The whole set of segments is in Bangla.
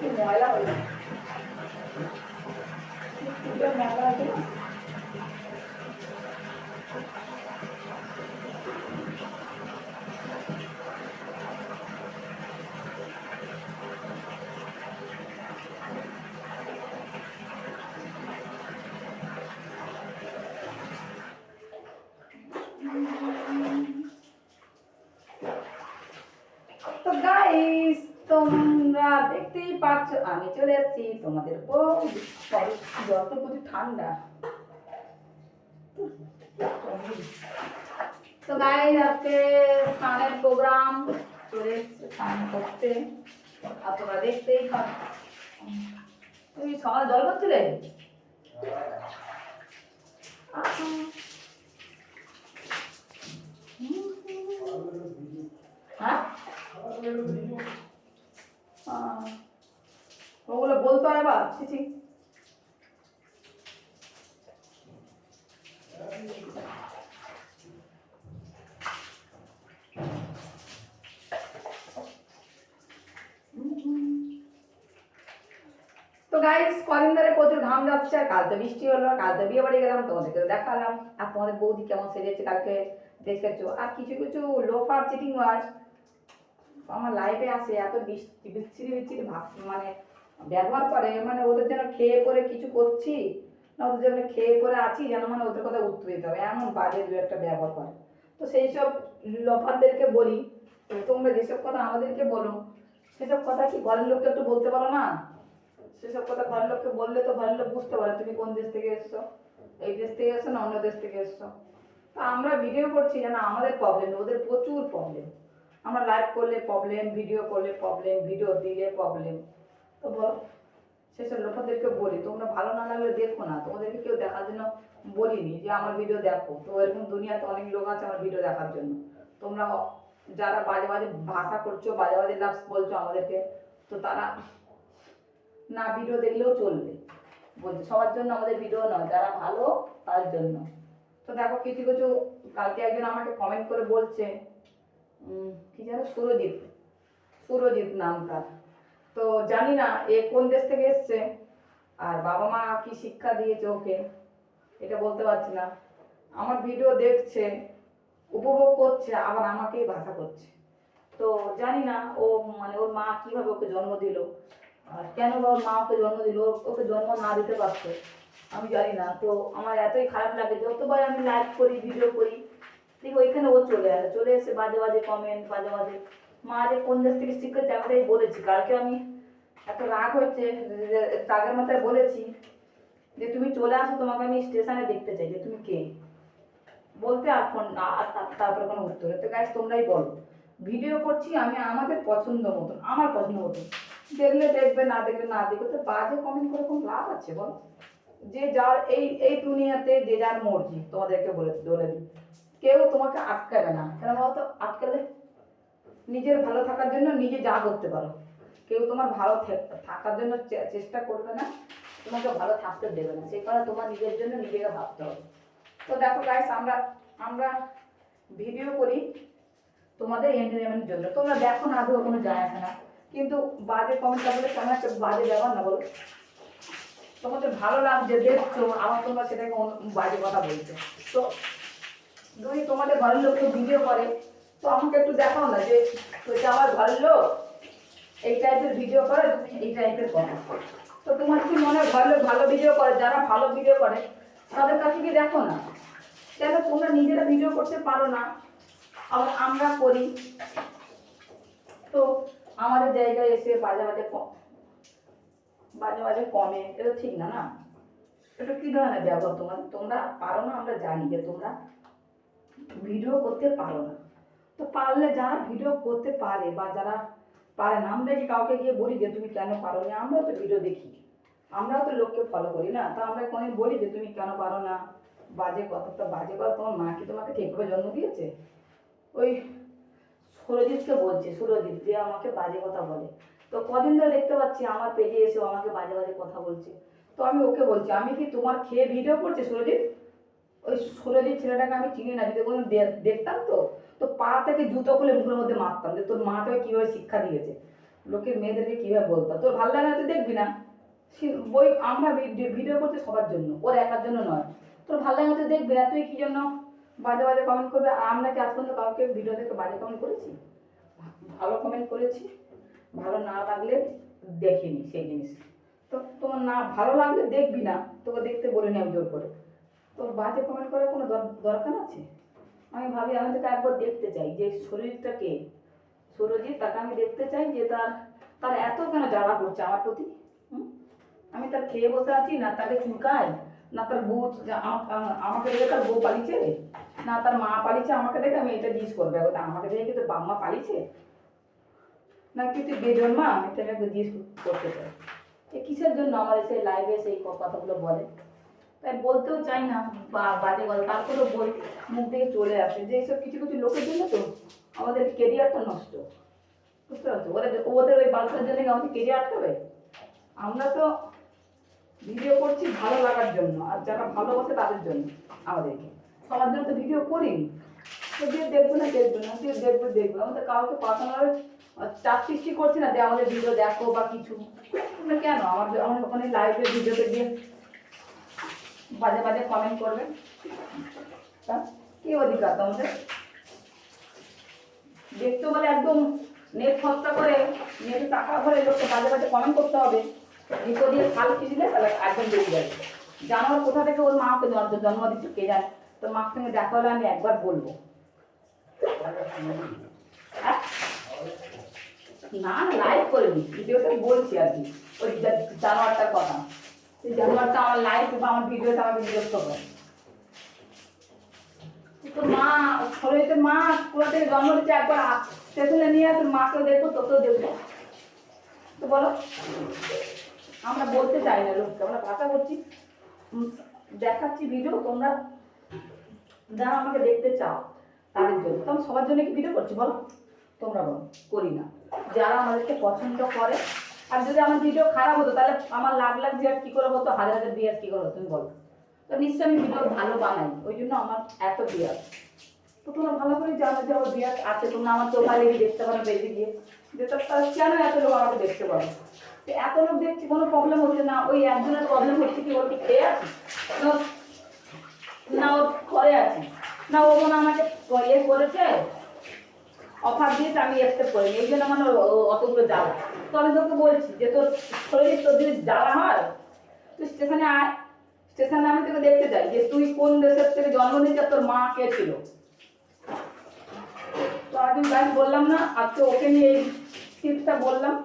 কি ময়লা হলো, ময়লা আছে না। তো গাইস, তোমরা দেখতেই পাচ্ছ আমি চলে এসেছি তোমাদের বউ। যত প্রচুর ঠান্ডা। তো গাইস, আজকে স্নানের প্রোগ্রাম চলে এসেছে, স্নান করতে। আর তোমরা দেখতেই পাচ্ছ। তুমি সকালে জল করছিলে? হ্যাঁ, ওগুলো বলতে হয় বা ছি। তো গাইস, কদিন ধরে প্রচুর ঘাম যাচ্ছে, আর কাল তো বৃষ্টি হলো, কাল তো বিয়ে বাড়ি গেলাম, তোমাদেরকে দেখালাম। আর তোমাদের বৌদি কেমন সেজেছে কালকে দেখেছো। আর কিছু কিছু লোফার চিটিং ওয়াজ আমার লাইফে আসে, এত বিচ্ছিরি বিচ্ছিরি মানে ব্যবহার করে, মানে ওদের যেন খেয়ে পরে কিছু করছি না, ওদের যেন খেয়ে পরে আছি যেন, মানে ওদের কথা উত্তর দিতে হবে, এমন বাজে দু একটা ব্যবহার করে। তো সেই সব লোফারদেরকে বলি, তোমরা যেসব কথা আমাদেরকে বলো, সেসব কথা কি ঘরের লোককে একটু বলতে পারো না? সেসব কথা ঘরের লোককে বললে তো ঘরের লোক বুঝতে পারে তুমি কোন দেশ থেকে এসছো, এই দেশ থেকে এসছো না অন্য দেশ থেকে এসছো। তো আমরা ভিডিও করছি যেন আমাদের প্রবলেম, ওদের প্রচুর প্রবলেম। আমরা লাইভ করলে প্রবলেম, ভিডিও করলে প্রবলেম, ভিডিও দিলে প্রবলেম। তো বলো, সেসব লোকেদেরকে বলি তোমরা ভালো না লাগলে দেখো না, তোমাদেরকে কেউ দেখার জন্য বলিনি যে আমার ভিডিও দেখো। তো এরকম দুনিয়াতে অনেক লোক আছে আমার ভিডিও দেখার জন্য। তোমরা যারা বাজে বাজে ভাষা করছো, বাজে বাজে লাভ বলছো আমাদেরকে, তো তারা না ভিডিও দেখলেও চলবে। বলছে সবার জন্য আমাদের ভিডিও নয়, যারা ভালো তার জন্য। তো দেখো কিছু কিছু, কালকে একজন আমাকে কমেন্ট করে বলছে, কি যেন সুরজিৎ, সুরজিৎ নাম তার। তো জানি না এ কোন দেশ থেকে এসছে, আর বাবা মা কি শিক্ষা দিয়েছে ওকে, এটা বলতে পারছি না। আমার ভিডিও দেখছে, উপভোগ করছে, আবার আমাকেই ভাষা করছে। তো জানি না ও, মানে ওর মা কিভাবে ওকে জন্ম দিল, আর কেন বা ওর মা ওকে জন্ম দিল, ওকে জন্ম না দিতে পারতো, আমি জানি না। তো আমার এতই খারাপ লাগে, যতবার আমি লাইভ করি ভিডিও করি ঠিক ওইখানে ও চলে আসে, চলে এসে বাজে বাজে কমেন্ট, বাজে বাজে। মা যে কোন দেশ থেকে শিখেছে আমি তাই বলেছি, কালকে আমি এত রাগ হচ্ছে, রাগের মাথায় বলেছি যে তুমি চলে আসো, তোমাকে আমি স্টেশনে দেখতে চাই যে তুমি কে। বলতে আর ফোন না, আর তারপরে কোনো উত্তর। তো গাইস, তোমরাই বলো, ভিডিও করছি আমি আমাদের পছন্দ মতন, আমার পছন্দ মতন, দেখলে দেখবে, না দেখলে না দেখবে। তো বাজে কমেন্ট করে কোনো লাভ আছে বল? যে যার এই এই দুনিয়াতে যে যার মর্জি, তোমাদেরকে বলে বলে দিই, কেউ তোমাকে আটকাবে না। কেন বলতো? আটকালে নিজের ভালো থাকার জন্য নিজে যা করতে পারো, কেউ তোমার ভালো থাকার জন্য চেষ্টা করবে না, তোমাকে ভালো থাকতে দেবে না। সেই কারণে তোমার নিজের জন্য নিজেকে ভাবতে হবে। তো দেখো গাইস, আমরা আমরা ভিডিও করি তোমাদের এন্টারটেনমেন্টের জন্য, তোমরা দেখো না দেখো কোনো যায় আসে না। কিন্তু বাজে কমেন্টটা বলে কেমন একটা বাজে ব্যবহার না বলো? তোমাদের ভালো লাগছে দেখছো, আবার তোমরা সেটাকে বাজে কথা বলছো। তো যদি তোমাদের ঘরের লোক কেউ ভিডিও করে, তো আমাকে একটু দেখাও না যে যে আমার ঘরের লোক এই টাইপের ভিডিও করে, তুমি এই টাইপের করো। তো তোমার কি মনে হয় ঘরের লোক ভালো ভিডিও করে? যারা ভালো ভিডিও করে তাদের কাছে কি দেখো না? কেন তোমরা নিজেরা ভিডিও করতে পারো না, আবার আমরা করি? তো আমাদের জায়গায় এসে বাজে বাজে বাজে বাজে কমেন্ট, এটা ঠিক না না। এটা কি ধরনের ব্যবহার তোমাদের? তোমরা পারো না, আমরা জানি যে তোমরা ভিডিও করতে পারো না। তো পারলে যারা ভিডিও করতে পারে বা যারা পারে না, আমরা কি কাউকে গিয়ে বলি যে তুমি কেন পারো না? আমরাও তো ভিডিও দেখি, আমরাও তো লোককে ফলো করি না, তো আমরা কোনোদিন বলি যে তুমি কেন পারো না? বাজে কথা। তো বাজে কথা, তোমার মা কি তোমাকে ঠিকভাবে জন্ম দিয়েছে? ওই সুরজিৎকে বলছে, সুরজিৎ যে আমাকে বাজে কথা বলে। তো কদিন ধরে দেখতে পাচ্ছি আমার পেজে এসেও আমাকে বাজে বাজে কথা বলছে। তো আমি ওকে বলছি, আমি কি তোমার খেয়ে ভিডিও করছি সুরজিৎ? ওই সুরজিৎ ছেলেটাকে আমি চিনি না, যদি কোনো দেখতাম তো তো পা থেকে জুতো খুলে মুখের মধ্যে মারতাম, যে তোর মা তোকে কীভাবে শিক্ষা দিয়েছে, লোকের মেয়েদেরকে কীভাবে বলতাম। তোর ভালো লাগে না তুই দেখবি না। বই আমরা ভিডিও করছি সবার জন্য, ওর একার জন্য নয়। তোর ভালো লাগে না তুই দেখবি না, তুই কী জন্য বাজে বাজে কমেন্ট করবে? আর আমরা কি আজ পর্যন্ত কাউকে ভিডিও দেখে বাজে কমেন্ট করেছি? ভালো কমেন্ট করেছি। ভালো না লাগলে দেখিনি সেই জিনিস। তো তোমার না ভালো লাগলে দেখবি না, তোকে দেখতে বলিনি আমি জোর করে। তোর বাজে কমেন্ট করার কোনো দরকার আছে? আমি ভাবি আমি তোকে একবার দেখতে চাই যে শরীরটা কে সুরজিৎ, তাকে আমি দেখতে চাই যে তার তার এত কেন জ্বালা করছে আমার প্রতি। আমি তার খেয়ে বসে আছি, না তাকে চুলকায়, না তার বউ আমাকে দেখে তার বউ পালিছে, না তার মা পালিছে আমাকে দেখে। আমি এটা জিজ্ঞেস করবে আমাকে দেখে কি তোর বাম্মা পালিছে, না কি তুই বেজন্মা? এটা আমি জিজ্ঞেস করতে চাই। কিসের জন্য আমার সেই লাইভে সেই কথাগুলো বলে? তাই বলতেও চাই না বাজে কথা, তারপরেও মুখ থেকে চলে আসে যে এইসব কিছু কিছু লোকের জন্য তো আমাদের কেরিয়ারটা নষ্ট। বুঝতে পারছো? ওদের ওই বাচ্চার জন্য আমাদের কেরিয়ার আটকাবে? আমরা তো ভিডিও করছি ভালো লাগার জন্য, আর যারা ভালোবাসে তাদের জন্য। আমাদেরকে সবার জন্য তো ভিডিও করিনি। তো দিয়ে দেখবো না দেখবো না, দিয়ে দেখবো দেখবো, আমাদের কাউকে পার্সোনাল চাপ সৃষ্টি করছি না যে আমাদের ভিডিও দেখো বা কিছু। তোমরা কেন আমাদের ওখানে লাইভে ভিডিওতে গিয়ে বাজে বাজে কমেন্ট করবে? কি অধিকার তোমাদের? দেখতে বলে একদম নেট খরচা করে, নেটে টাকা ভরে লোককে বাজে বাজে কমেন্ট করতে হবে। ভিডিও দিয়ে খাল দিলে তাহলে একদম বেরিয়ে যাবে। জানোয়ার কোথা থেকে ওর মাকে জন্ম দিচ্ছে কে জানে। তোর মার সঙ্গে দেখা হলে আমি একবার বলবো। না না, লাইভ করে দিই, ভিডিওতে বলছি আর কি ওই জানোয়ারটার কথা। সেই জানোয়ারটা আমার লাইভ বা আমার ভিডিওতে আমাকে বিরক্ত করে। তোর মা শরীরের মা কোথা থেকে জন্ম দিচ্ছে, একবার স্টেশনে নিয়ে তোর মাকেও দেখবো, তোকেও দেখবো। তো বলো, আমরা বলতে চাই না লোককে, আমরা ভাষা করছি, দেখাচ্ছি ভিডিও। তোমরা যারা আমাকে দেখতে চাও তাদের জন্য, তো আমি সবার জন্য কি ভিডিও করছি বলো? তোমরা বলো, করি না। যারা আমাদেরকে পছন্দ করে, আর যদি আমার ভিডিও খারাপ হতো তাহলে আমার লাখ লাখ ভিউয়ার কী করে হতো, হাজার হাজার ভিউয়ার কী করে হতো তুমি বলো? তো নিশ্চয়ই আমি ভিডিও ভালো বানাই, ওই জন্য আমার এত ভিউয়ার। তো তোমরা ভালো করে জানো যে আমার ভিউয়ার আছে, তোমরা আমার প্রোফাইলে গিয়ে দেখতে পারো, বেশি গিয়ে যে কেন এত লোক আমাকে দেখতে পারো। তো এত লোক দেখছি, কোনো প্রবলেম হচ্ছে না। ওই একজনের প্রবলেম হচ্ছে কি, ওর কি খেয়ে আছে না ওর ঘরে আছে, না ও মনে আমাকে ইয়ে করেছে, অফার দিয়েছে, আমি অ্যাকসেপ্ট করিনি, এই জন্য আমার অতগুলো জ্বালা। তো আমি তোকে বলছি যে তোর শরীর তোর যদি জ্বালা হয় তুই স্টেশনে আয়, স্টেশনে আমি তোকে দেখতে চাই যে তুই কোন দেশের থেকে জন্ম নিয়েছিস, তোর মা কে ছিল। তো আজ আমি বললাম না, আজকে ওকে নিয়ে এই টিপসটা বললাম,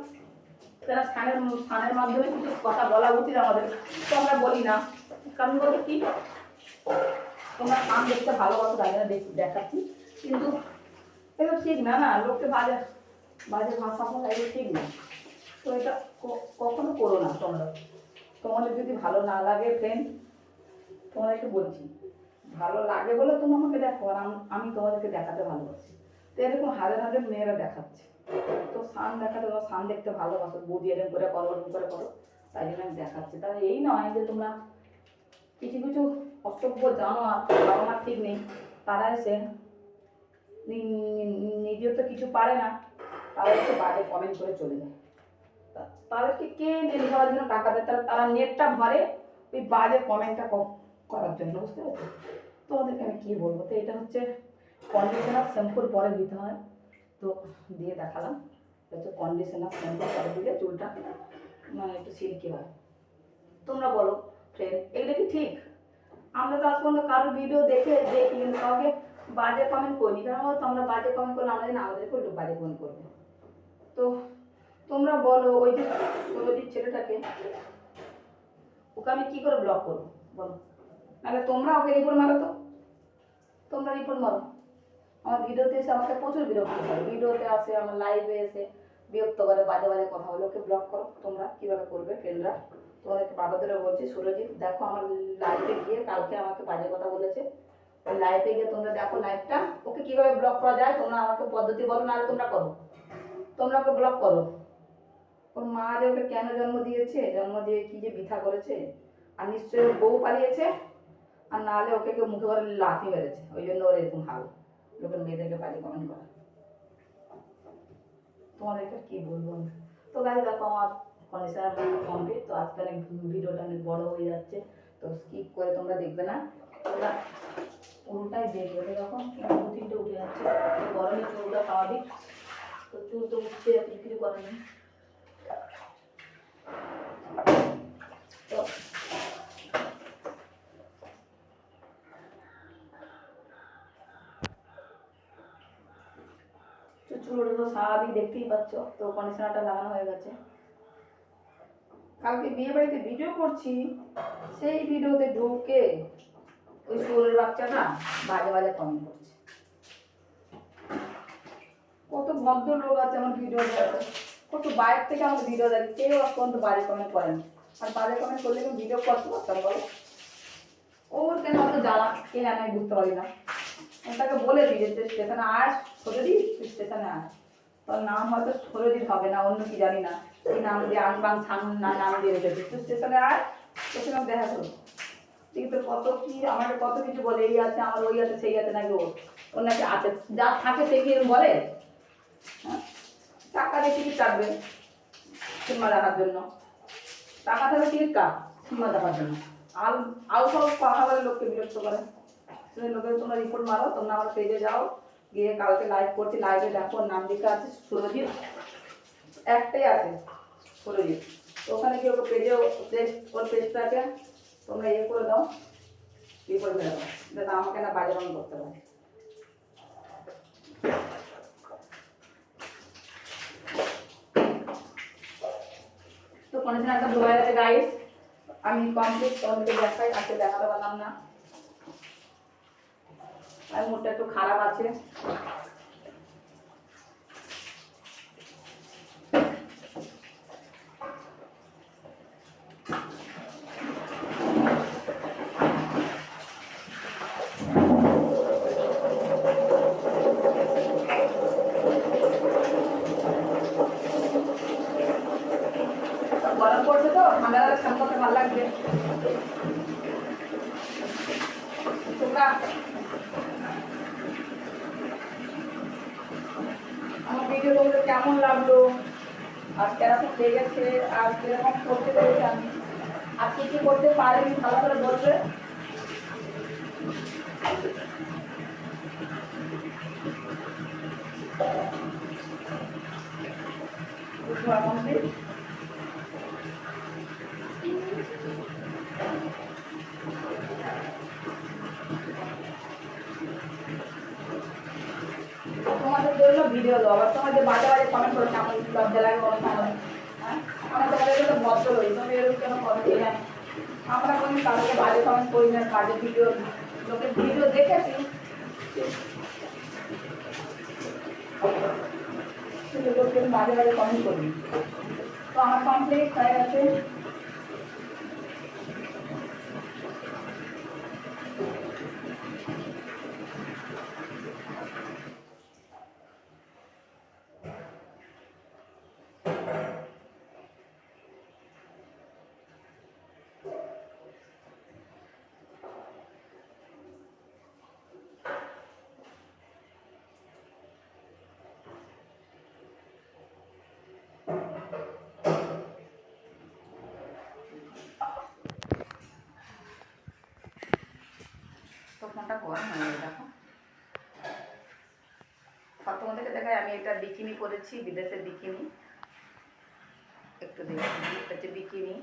কেন স্থানের মাধ্যমে কিছু কথা বলা উচিত আমাদের। তো আমরা বলি না, কারণ বলতে কি, তোমরা কান দেখতে ভালোবাসো তাই জন্য দেখাচ্ছি, কিন্তু এগুলো ঠিক না। না লোককে বাজে বাজে ভাষা বলা এগুলো ঠিক না। তো এটা কখনো করো না তোমরা। তোমাদের যদি ভালো না লাগে ফ্রেন্ড, তোমাদেরকে বলছি, ভালো লাগে বলে তুমি আমাকে দেখো, আর আমি তোমাদেরকে দেখাতে ভালোবাসি। তো এরকম হাজার হাজার মেয়েরা দেখাচ্ছে, তো সান দেখাতে, তোমার সান দেখতে ভালোবাসো, বৌদি এরকম করে করো, ওরকম করে করো, তাই জন্য আমি দেখাচ্ছি। তাহলে এই নয় যে তোমরা কিছু কিছু অসভ্য জানোয়ার, বাবা মা ঠিক নেই, তারা এসে নিজেও তো কিছু পারে না, তারা একটু বাজে কমেন্ট করে চলে যায়। তাদেরকে কে নেট ভরার জন্য টাকা দেয়? তারা নেটটা ভরে ওই বাজে কমেন্টটা করার জন্য, বুঝতে পারছো? তোমাদেরকে আমি কী বলবো। তো এটা হচ্ছে কন্ডিশনার, শ্যাম্পুর পরে দিতে হয়। তো দিয়ে দেখালাম, হচ্ছে কন্ডিশনার শ্যাম্পুর পরে দিলে চুলটা মানে একটু সিল্কি হয়। তোমরা বলো ফ্রেন্ড, এগুলো কি ঠিক? আমরা তো আজ পর্যন্ত কারোর ভিডিও দেখি কিন্তু কাউকে বাজে কমেন্ট করিনি, কারণ তোমরা বাজে কমেন্ট করলে আমরা জানি আমাদেরকে একটু বাজে কমেন্ট করবে। তো তোমরা বলো, ওই যে ছেলেটাকে, ওকে আমি কী করে ব্লক করবো বলো? নাহলে তোমরা ওকে রিপোর্ট মারো, তো তোমরা রিপোর্ট মারো। আমার ভিডিওতে এসে আমাকে প্রচুর বিরক্ত করে, ভিডিওতে আসে, আমার লাইভে এসে বিরক্ত করে, বাজে বাজে কথা বলে, ওকে ব্লক করো। তোমরা কীভাবে করবে ফ্রেন্ডরা? তোমাদেরকে বাবাদেরও বলছি, সুরজিৎ দেখো আমার লাইভে গিয়ে কালকে আমাকে বাজে কথা বলেছে, ওই লাইভে গিয়ে তোমরা দেখো লাইভটা। ওকে কীভাবে ব্লক করা যায় তোমরা আমাকে পদ্ধতি বলো, নাহলে তোমরা করো, তোমরা ওকে ব্লক করো। ওর মা যে ওকে কেন জন্ম দিয়েছে, জন্ম দিয়ে কী যে বৃথা করেছে, আর নিশ্চয়ই বউ পালিয়েছে, আর নাহলে ওকে কেউ মুখে করে লাথি মেরেছে, ওই জন্য ওর এরকম হাল। লোকের মেয়েদেরকে পারি কমেন্ট করা, তোমাদেরকে কি বলবো আমি। তো গাইস দেখো আমার কন্ডিশনার কমপ্লিট। তো আজকে অনেক ভিডিওটা অনেক বড় হয়ে যাচ্ছে, তো স্কিপ করে তোমরা দেখবে না, তোমরা পুরোটাই দেখবে। দেখো দু তিনটে উঠে যাচ্ছে, গরমে চুলটা স্বাভাবিক, তো চুল তো উঠছে, কিছু করার নেই। তো চুল ওঠে তো স্বাভাবিক, দেখতেই পাচ্ছ। তো কন্ডিশনারটা লাগানো হয়ে গেছে। কালকে বিয়ে বাড়িতে ভিডিও করছি, সেই ভিডিওতে ঢুকে ওই শুয়োরের বাচ্চাটা বাজে বাজে কমেন্ট করছে। কত ভদ্র লোক আছে আমার ভিডিও দেখে, কত বাইরে থেকে আমার ভিডিও দেখে, কেউ পর্যন্ত বাজে কমেন্ট করেন। আর বাজে কমেন্ট করলে আমি ভিডিও করতে পারতাম বলো? ওর কেন অত জ্বালা কে জানে আমি বুঝতে পারি না। আমি তাকে বলেছি যে তুই স্টেশনে আস, সরোজিৎ তুই স্টেশনে আস। তোর নাম হয়তো সরোজিৎ হবে না, অন্য কি জানি না, এই নাম দিয়ে আনবাং ছাং না নাম দিয়ে রেখেছি, তুই স্টেশনে আস, স্টেশনে দেখা করবো। কিন্তু কত কি আমাকে কত কিছু বলে, এই আছে আমার, ওই আছে সেই আছে, নাকি ওর নাকি আছে, যা থাকে সে কি বলে? হ্যাঁ, টাকা দিয়ে টিকিট কাটবে সিনেমা দেখার জন্য, টাকা থাকলে টিকিট কাট সিনেমা দেখার জন্য। সব কথা বলে লোককে বিরক্ত করে। লোকের তোমরা রিপোর্ট মারো, তোমরা আমার পেজে যাও, গিয়ে কালকে লাইভ করছি, লাইভে দেখো নাম লেখা আছে সুরজিৎ, একটাই আছে সুরজিৎ। তো ওখানে গিয়ে ওকে পেজে ওর পেজটাকে তোমরা ইয়ে করে দাও, ইয়ে করে ফেলে দাও, যাতে আমাকে না বাজে রং করতে পারে। তো কন্ডিশনারটা ধোয়া গেছে গাইস, আমি কমপ্লিট তোমাদেরকে দেখাই, আজকে দেখাতে পারলাম না, আর মুডটা একটু খারাপ আছে। গরম পড়ছে তো, ঠান্ডা ঠান্ডাতে ভালো লাগবে। তোমরা আমার ভিডিও তোমাদের কেমন লাগলো, আর কেরকম লেগেছে, আর কিরকম করতে পেরেছি আমি, আর কি কি করতে পারি ভালো করে বলবে। কমপ্লিট। তোমাদের জন্য ভিডিও দেবো, আবার তোমাদের বাজে বাজে কমেন্ট করো, কেমন লজ্জা লাগে কোনো সময়। হ্যাঁ, আমরা তোমাদের জন্য ভদ্র হই, তুমি এরকম কেন করো জানি। আমরা কোনো কাউকে বাজে কমেন্ট করি না, বাজে ভিডিও, লোকের ভিডিও দেখেছি লোককে বাজে বাজে কমেন্ট করি। তো আমার কমপ্লিট হয়ে গেছে। তো ফোনটা গরম হয়ে যাবে দেখো। তোমাদেরকে দেখায় আমি একটা বিকিনি পরেছি, বিদেশের বিকিনি, একটু দেখি, এটা হচ্ছে বিকিনি,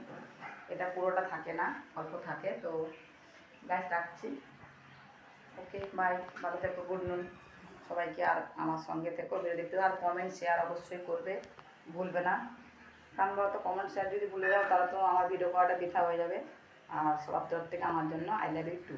এটা পুরোটা থাকে না, অল্প থাকে। তো গাছ রাখছি, ওকে বাই, ভালো থেকো, গুড নুন সবাইকে। আর আমার সঙ্গে থেকো, ভিডিও দেখতে, আর কমেন্ট শেয়ার অবশ্যই করবে, ভুলবে না। কারণ বলতো কমেন্ট শেয়ার যদি ভুলে যাও তাহলে তো আমার ভিডিও করাটা বৃথা হয়ে যাবে। আর সবার তরফ থেকে আমার জন্য আই লাভ ইউ টু।